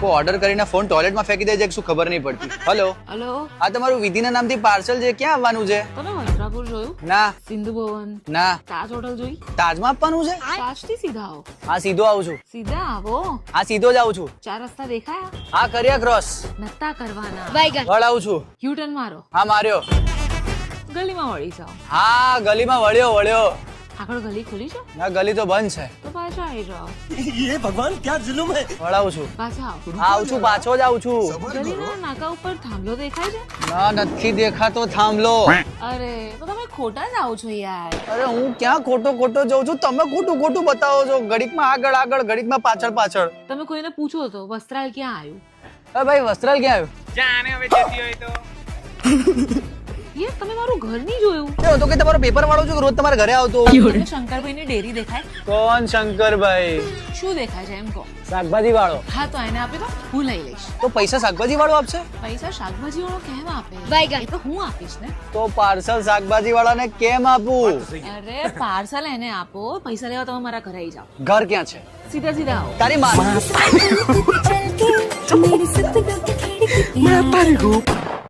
લોકો ઓર્ડર કરીને ફોન ટોયલેટમાં ફેંકી દે છે શું ખબર નહીં પડતી. હેલો હેલો, આ તમારું વિધિના નામથી પાર્સલ છે, ક્યાં આવવાનું છે? તમે વસ્ત્રાપુર જોયું? ના સિંધુ ભવન, ના. તાજ હોટલ જોઈ? તાજમાં આપવાનું છે? તાજથી સીધા આવો. હા સીધો આવું છું. સીધા આવો. હા સીધો જ આવું છું. 4 રસ્તા દેખાયા? હા કર્યા ક્રોસ. નતા કરવાના. વળાવું છું. યુ ટર્ન મારો, હા માર્યો. ગલીમાં વળી જાઓ. હા ગલીમાં વળ્યો. આગળ ગલી ખુલી છે ના ગલી તો બંધ છે. તો પાછા આવી જાઓ. ये भगवान क्या जुल्म है. વળાવું છું. પાછા આવો. આવું છું, પાછો જ આવું છું. ગલીના નાકા ઉપર થાંભલો દેખાય છે? ના નથી દેખાતો થાંભલો. અરે તો તમે ખોટા જ આવો છો યાર. અરે હું ક્યાં ખોટો જઉં છું, તમે ખોટું બતાવો છો. ઘડીકમાં આગળ ઘડીકમાં પાછળ. તમે કોઈને પૂછો તો વસ્ત્રાલ ક્યાં આવ્યું? અરે ભાઈ વસ્ત્રાલ ક્યાં આવ્યું? જાને હવે જતી હોય તો યાર તમે મારું ઘર નહીં જોયું. એ તો કે તમારો પેપર વાળો છું, રોજ તમારા ઘરે આવતો. તમને શંકરભાઈની ડેરી દેખાય? કોણ શંકરભાઈ? શું દેખાય છે એમ કહો. શાકભાજી વાળો. હા તો એને આપી દો, હું લઈ લઈશ. તો પૈસા શાકભાજી વાળો આપશે? પૈસા શાકભાજી વાળો કેમ આપે? એ તો હું આપીશ ને. તો પાર્સલ શાકભાજી વાળાને કેમ આપું? અરે પાર્સલ એને આપો, પૈસા લેવા તમે મારા ઘરે આવી જાઓ. ઘર ક્યાં છે? સીધા આવો. તારી માં. मैं तारी को